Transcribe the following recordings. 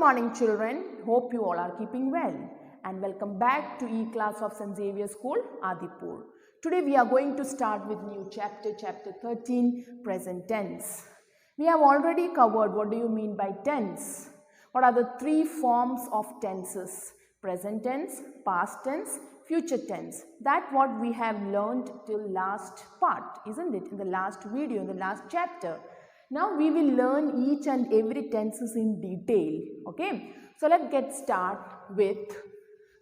morning children, hope you all are keeping well and welcome back to E-class of St. Xavier School, Adipur. Today we are going to start with new chapter 13, present tense. We have already covered what do you mean by tense. What are the three forms of tenses? Present tense, past tense, future tense. That what we have learned till last part, isn't it? In the last video, in the last chapter. Now we will learn each and every tenses in detail. Okay. So let's get start with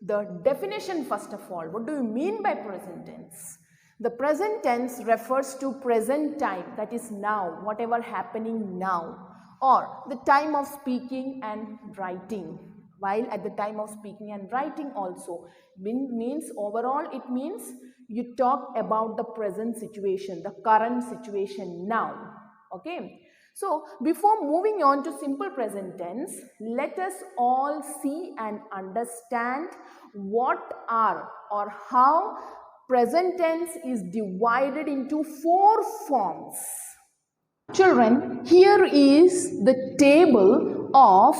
the definition first of all. What do you mean by present tense? The present tense refers to present time, that is now, whatever happening now, or the time of speaking and writing. While at the time of speaking and writing also means overall it means you talk about the present situation, the current situation now. Okay. So before moving on to simple present tense, let us all see and understand what are or how present tense is divided into four forms. Children, here is the table of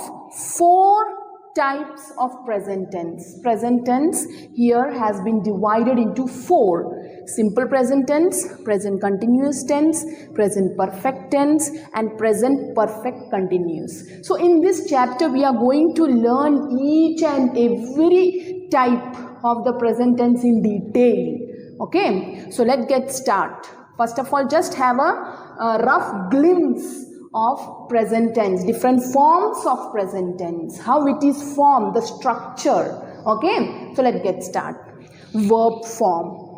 four types of present tense. Present tense here has been divided into four. Simple present tense, present continuous tense, present perfect tense and present perfect continuous. So in this chapter we are going to learn each and every type of the present tense in detail. Okay, so let's get start. First of all, just have a rough glimpse of present tense, different forms of present tense, how it is formed, the structure. Okay, so let's get start. Verb form.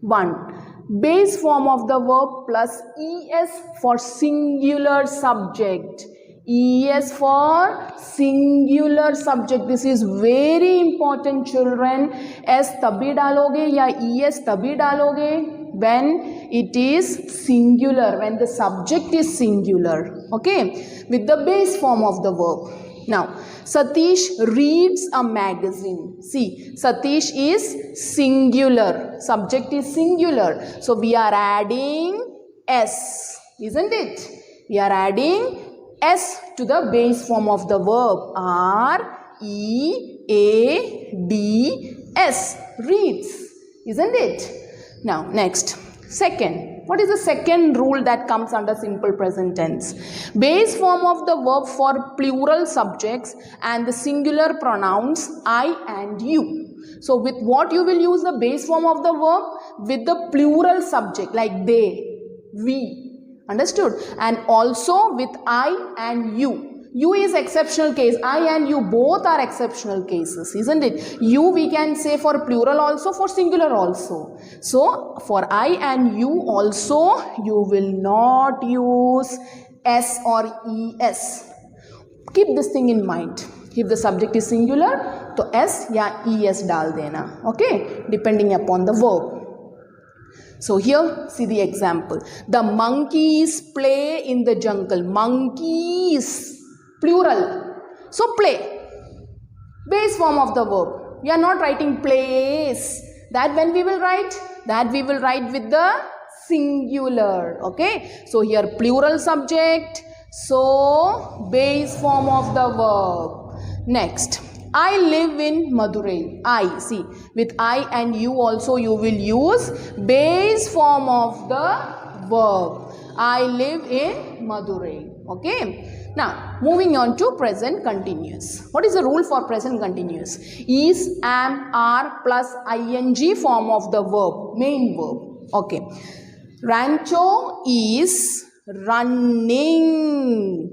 1. Base form of the verb plus es for singular subject. Es for singular subject. This is very important children. S tabhi daloge ya es tabhi daloge when it is singular, when the subject is singular. Okay, with the base form of the verb. Now, Satish reads a magazine. See, Satish is singular. Subject is singular. So, we are adding S, isn't it? We are adding S to the base form of the verb. R-E-A-D-S. Reads, isn't it? Now, next. Second. What is the second rule that comes under simple present tense? Base form of the verb for plural subjects and the singular pronouns I and you. So with what you will use the base form of the verb? With the plural subject like they, we. Understood? And also with I and you. You is exceptional case. I and you both are exceptional cases, isn't it? You we can say for plural also, for singular also. So for I and you also, you will not use S or ES. Keep this thing in mind. If the subject is singular, to S ya ES dal dena. Okay, depending upon the verb. So here, see the example. The monkeys play in the jungle. Monkeys. Plural. So play. Base form of the verb. We are not writing plays. That when we will write? That we will write with the singular. Okay. So here plural subject. So base form of the verb. Next. I live in Madurai. I. See. With I and you also you will use base form of the verb. I live in Madurai. Okay. Now, moving on to present continuous. What is the rule for present continuous? Is, am, are plus ing form of the verb, main verb. Okay. Rancho is running.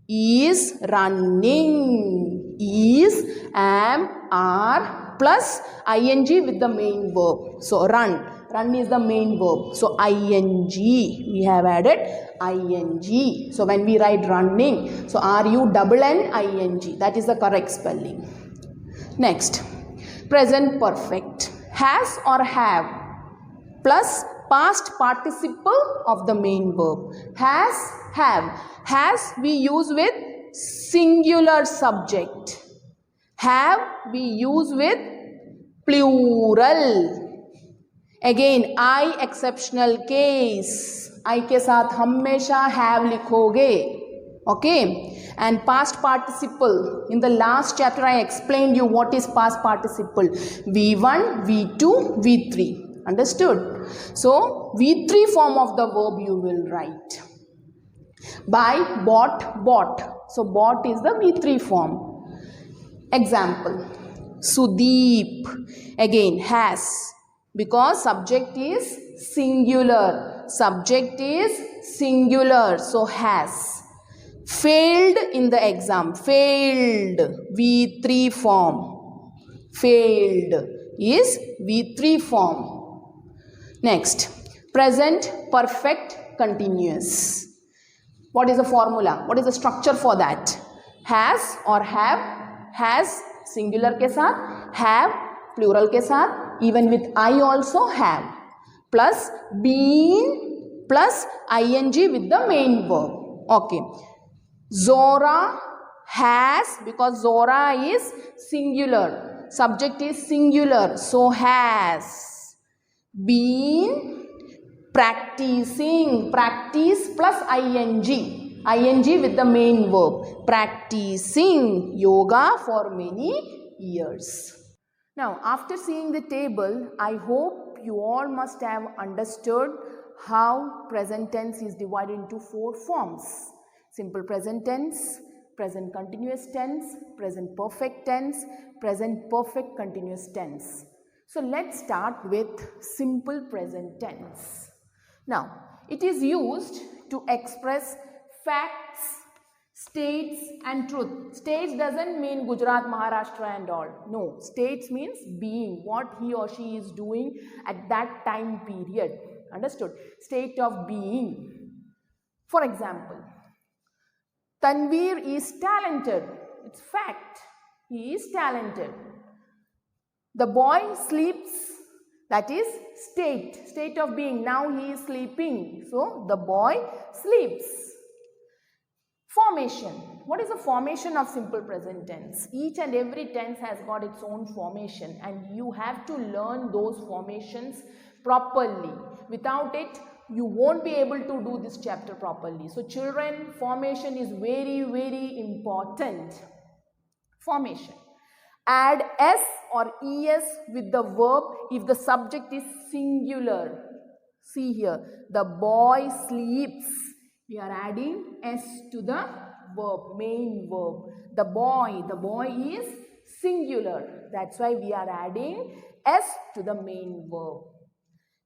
Is running. Is, am, are plus ing with the main verb. So, run. Run is the main verb. So, ing. We have added ing. So, when we write running, so RUNN ing. That is the correct spelling. Next, present perfect. Has or have plus past participle of the main verb. Has, have. Has we use with singular subject. Have we use with plural. Again, I exceptional case. I के साथ हमेशा have लिखोगे. Okay, and past participle. In the last chapter I explained you what is past participle. V1, V2, V3. Understood? So V3 form of the verb you will write. Buy, bought, bought. So bought is the V3 form. Example. Sudeep. Again has. Because subject is singular. Subject is singular. So has. Failed in the exam. Failed. V3 form. Failed is V3 form. Next. Present perfect continuous. What is the formula? What is the structure for that? Has or have. Has singular के साथ. Have plural के साथ. Even with I also have. Plus been plus ing with the main verb. Okay. Zora has, because Zora is singular. Subject is singular. So has been practicing. Practice plus ing. Ing with the main verb. Practicing yoga for many years. Now, after seeing the table, I hope you all must have understood how present tense is divided into 4 forms. Simple present tense, present continuous tense, present perfect tense, present perfect continuous tense. So let's start with simple present tense. Now, it is used to express facts, states and truth. States doesn't mean Gujarat, Maharashtra and all. No, states means being, what he or she is doing at that time period. Understood? State of being. For example, Tanveer is talented. It's fact. He is talented. The boy sleeps. That is state of being. Now he is sleeping. So the boy sleeps. Formation. What is the formation of simple present tense? Each and every tense has got its own formation and you have to learn those formations properly. Without it, you won't be able to do this chapter properly. So children, formation is very, very important. Formation. Add s or es with the verb if the subject is singular. See here, the boy sleeps. We are adding s to the verb, main verb. The boy is singular. That's why we are adding s to the main verb.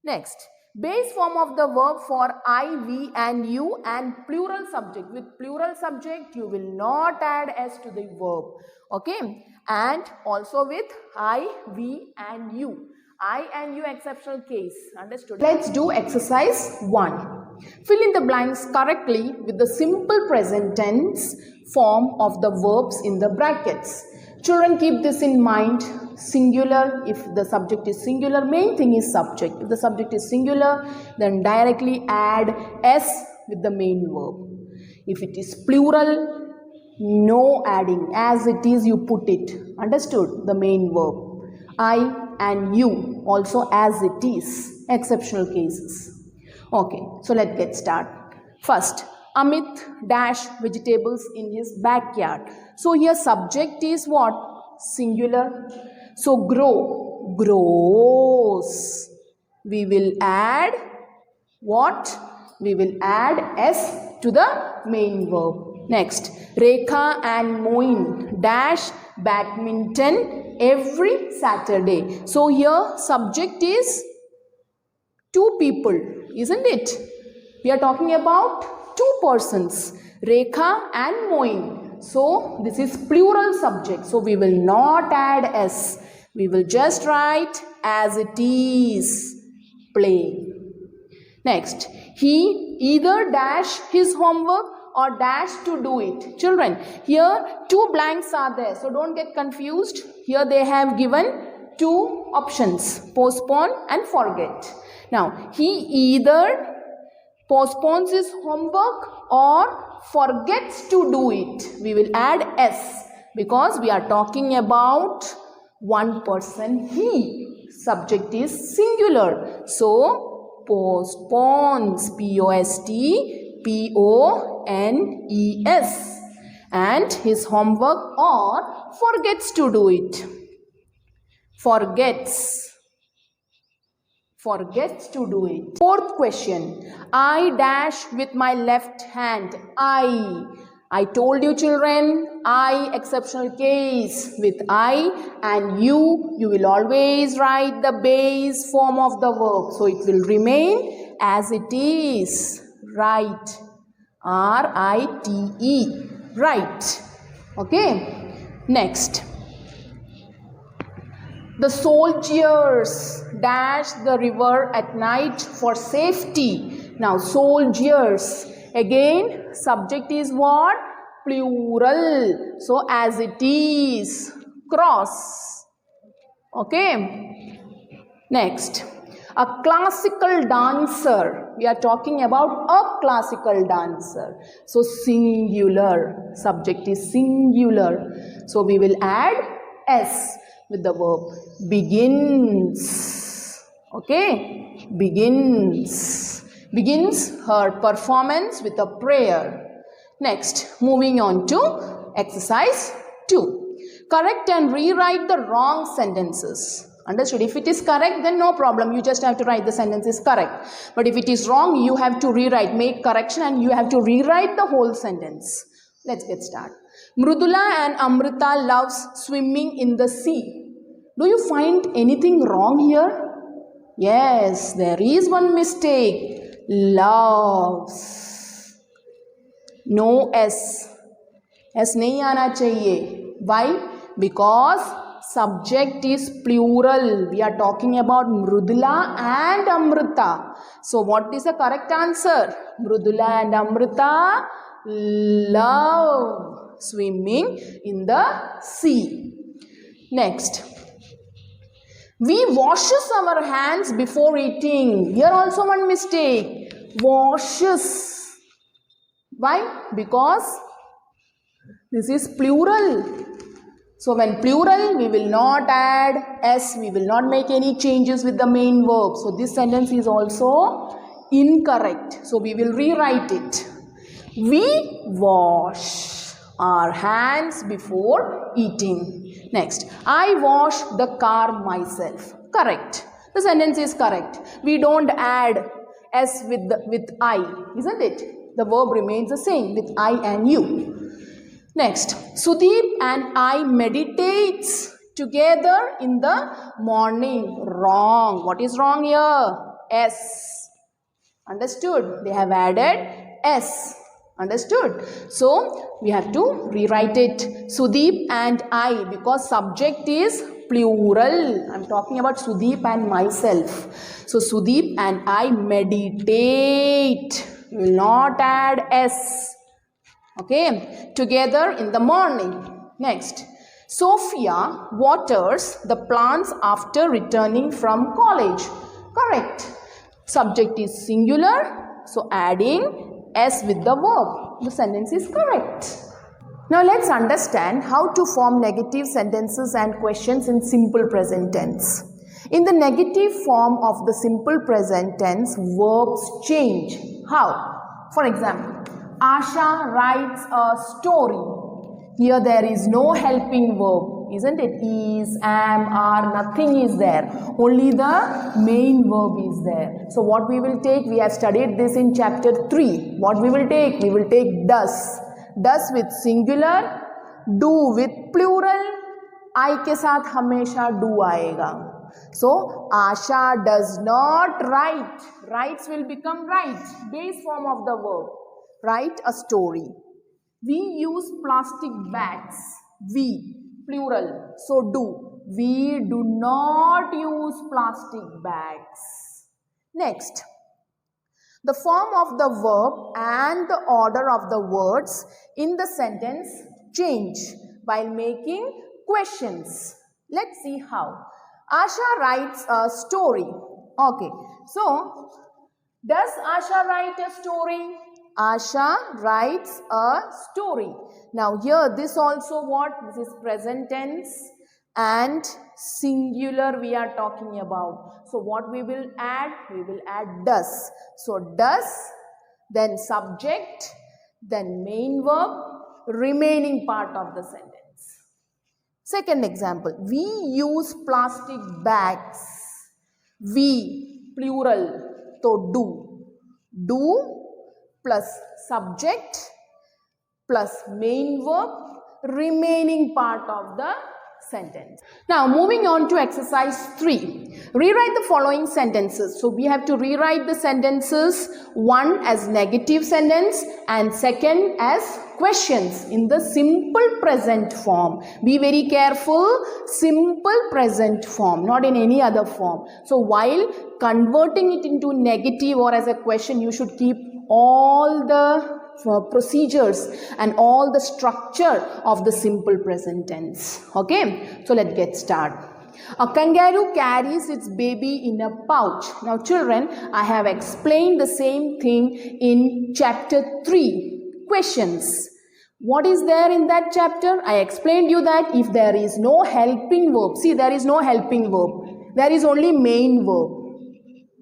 Next, base form of the verb for I, we and you and plural subject. With plural subject, you will not add s to the verb. Okay, and also with I, we and you. I and you exceptional case. Understood? Let's do exercise 1. Fill in the blanks correctly with the simple present tense form of the verbs in the brackets. Children, keep this in mind. Singular, if the subject is singular, main thing is subject. If the subject is singular, then directly add s with the main verb. If it is plural, no adding. As it is, you put it. Understood? The main verb. I and you also as it is. Exceptional cases. Okay, so let's get started. First, Amit dash vegetables in his backyard. So here subject is what? Singular. So grow, grows. We will add what? We will add s to the main verb. Next, Rekha and Moin dash badminton every Saturday. So here subject is 2 people, isn't it? We are talking about 2 persons, Rekha and Moin. So this is plural subject. So we will not add s. We will just write as it is, play. Next, he either dash his homework or dash to do it. Children, here 2 blanks are there. So don't get confused. Here they have given 2 options, postpone and forget. Now, he either postpones his homework or forgets to do it. We will add s because we are talking about 1 person, he. Subject is singular. So, postpones, P-O-S-T, P-O-N-E-S. And his homework or forgets to do it. Forgets to do it. Fourth question. I dash with my left hand. I told you children, I exceptional case with I, and you will always write the base form of the verb. So it will remain as it is. Write. R-I-T-E. Write. Okay. Next. The soldiers dash the river at night for safety. Now, soldiers. Again, subject is what? Plural. So, as it is. Cross. Okay. Next. A classical dancer. We are talking about a classical dancer. So, singular. Subject is singular. So, we will add S with the verb begins. Okay, begins her performance with a prayer. Next, moving on to exercise 2. Correct and rewrite the wrong sentences. Understood? If it is correct, then no problem. You just have to write the sentence is correct. But if it is wrong, you have to rewrite, make correction, and you have to rewrite the whole sentence. Let's get started. Mrudula and Amrita loves swimming in the sea. Do you find anything wrong here? Yes, there is one mistake. Loves. No S. S nahi aana chahiye. Why? Because subject is plural. We are talking about Mrudula and Amrita. So what is the correct answer? Mrudula and Amrita love swimming in the sea. Next. We washes our hands before eating. Here also one mistake. Washes. Why? Because this is plural. So when plural, we will not add S. We will not make any changes with the main verb. So this sentence is also incorrect. So we will rewrite it. We wash our hands before eating. Next, I wash the car myself. Correct. The sentence is correct. We don't add S with I, isn't it? The verb remains the same with I and you. Next, Sudeep and I meditates together in the morning. Wrong. What is wrong here? S. Understood? They have added S. Understood? So, we have to rewrite it. Sudeep and I, because subject is plural. I am talking about Sudeep and myself. So, Sudeep and I meditate. We will not add S. Okay? Together in the morning. Next. Sophia waters the plants after returning from college. Correct. Subject is singular. So, adding S with the verb. The sentence is correct. Now let's understand how to form negative sentences and questions in simple present tense. In the negative form of the simple present tense, verbs change. How? For example, Asha writes a story. Here there is no helping verb, isn't it? Is, am, are, nothing is there. Only the main verb is there. So what we will take, we have studied this in chapter 3. What we will take? We will take does. Does with singular, do with plural, I के साथ हमेशा do आएगा. So Asha does not write. Writes will become write. Base form of the verb. Write a story. We use plastic bags. We, plural. So do. We do not use plastic bags. Next. The form of the verb and the order of the words in the sentence change while making questions. Let's see how. Asha writes a story. Okay. So, does Asha write a story? Asha writes a story. Now here this also what? This is present tense and singular we are talking about. So what we will add? We will add does. So does then subject, then main verb, remaining part of the sentence. Second example, we use plastic bags. We, plural, so do. Do plus subject plus main verb, remaining part of the sentence. Now moving on to exercise 3. Rewrite the following sentences. So we have to rewrite the sentences, one as negative sentence and second as questions in the simple present form. Be very careful, simple present form, not in any other form. So while converting it into negative or as a question, you should keep all the procedures and all the structure of the simple present tense. Okay, so let's get started. A kangaroo carries its baby in a pouch. Now children, I have explained the same thing in chapter 3, questions. What is there in that chapter? I explained you that if there is no helping verb, see there is no helping verb, there is only main verb.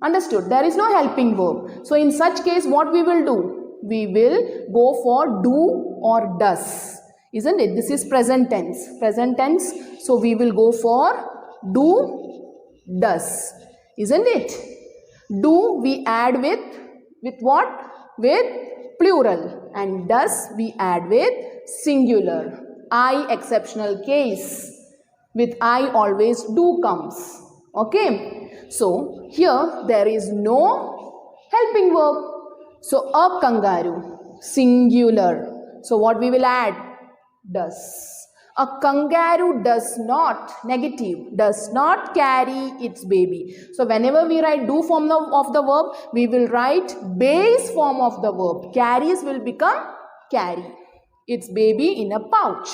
Understood? There is no helping verb. So in such case, what we will do? We will go for do or does, isn't it? This is present tense. Present tense. So we will go for do, does, isn't it? Do we add with what? With plural, and does we add with singular. I exceptional case. With I always do comes. Okay. So here there is no helping verb. So a kangaroo, singular. So what we will add? Does. A kangaroo does not, negative, does not carry its baby. So whenever we write do form of the verb, we will write base form of the verb. Carries will become carry its baby in a pouch.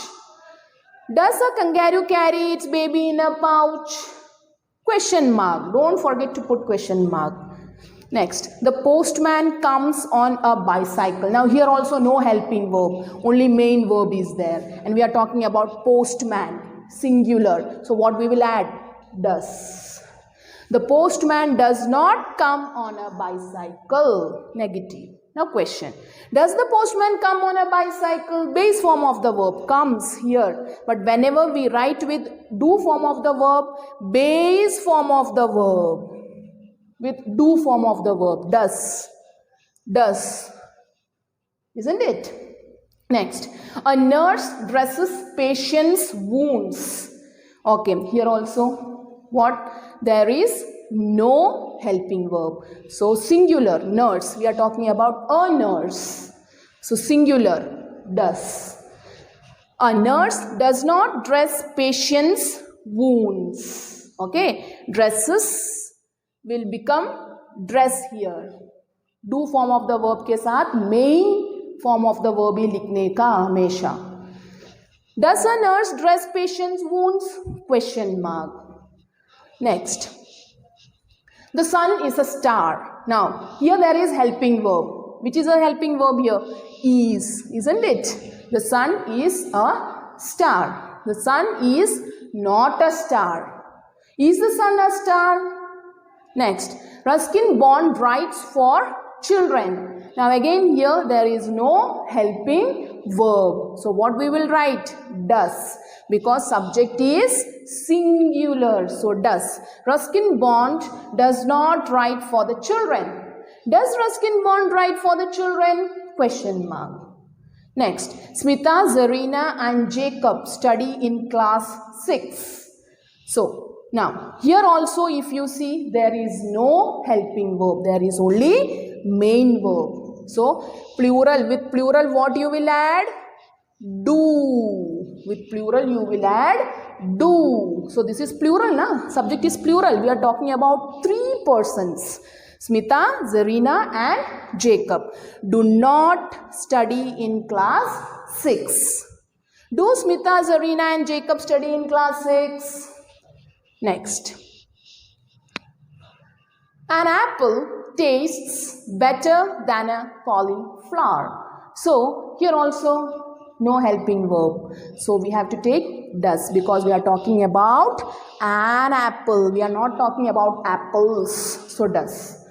Does a kangaroo carry its baby in a pouch? Question mark. Don't forget to put question mark. Next, the postman comes on a bicycle. Now here also no helping verb, only main verb is there. And we are talking about postman, singular. So what we will add? Does. The postman does not come on a bicycle, negative. Now question, does the postman come on a bicycle? Base form of the verb comes here. But whenever we write with do form of the verb, base form of the verb. With do form of the verb, does, isn't it? Next, a nurse dresses patient's wounds. Okay, here also what? There is no helping verb. So singular, nurse, we are talking about a nurse. So singular, does. A nurse does not dress patient's wounds. Okay, dresses will become dress here. Do form of the verb के साथ main form of the verb ही लिखने का हमेशा. Does a nurse dress patient's wounds? Question mark. Next, the sun is a star. Now here there is helping verb. Which is a helping verb here? Is, isn't it? The sun is a star. The sun is not a star. Is the sun a star? Next, Ruskin Bond writes for children. Now again here there is no helping verb. So what we will write? Does. Because subject is singular. So does. Ruskin Bond does not write for the children. Does Ruskin Bond write for the children? Question mark. Next, Smita, Zarina and Jacob study in class 6. So now, here also if you see, there is no helping verb. There is only main verb. So, plural, with plural what you will add? Do. With plural you will add do. So, this is plural, na? Subject is plural. We are talking about 3 persons. Smita, Zarina and Jacob do not study in class 6. Do Smita, Zarina and Jacob study in class 6? Next, an apple tastes better than a cauliflower. So, here also no helping verb. So, we have to take does because we are talking about an apple. We are not talking about apples. So, does.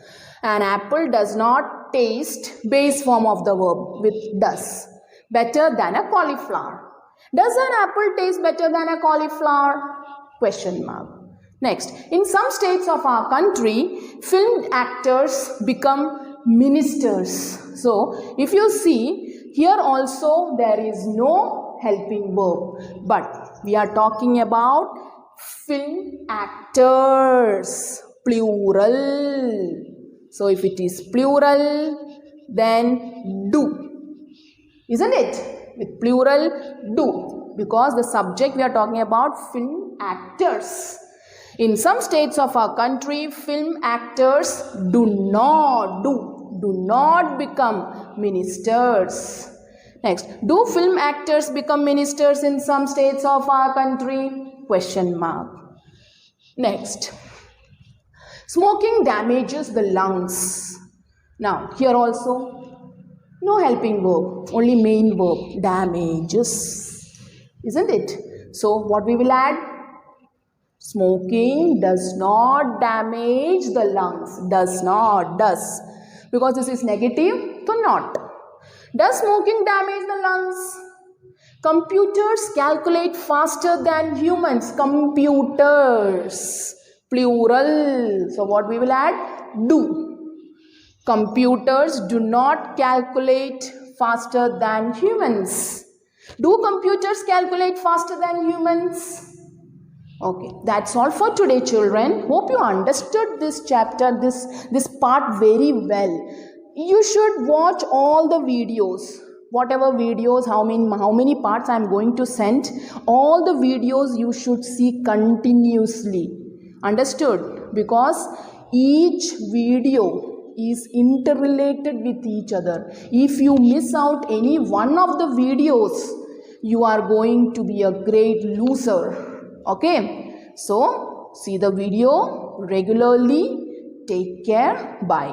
An apple does not taste, base form of the verb with does. Better than a cauliflower. Does an apple taste better than a cauliflower? Question mark. Next, in some states of our country, film actors become ministers. So, if you see, here also there is no helping verb, but we are talking about film actors, plural. So, if it is plural, then do, isn't it? With plural, do, because the subject we are talking about film actors. In some states of our country, film actors do not become ministers. Next, do film actors become ministers in some states of our country? Question mark. Next, smoking damages the lungs. Now, here also, no helping verb, only main verb, damages, isn't it? So, what we will add? Smoking does not damage the lungs. Does not, does. Because this is negative, so not. Does smoking damage the lungs? Computers calculate faster than humans. Computers, plural. So what we will add? Do. Computers do not calculate faster than humans. Do computers calculate faster than humans? Okay, that's all for today, children. Hope you understood this chapter, this part very well. You should watch all the videos, whatever videos, how many parts I am going to send. All the videos you should see continuously. Understood? Because each video is interrelated with each other. If you miss out any one of the videos, you are going to be a great loser. Okay, so see the video regularly. Take care. Bye.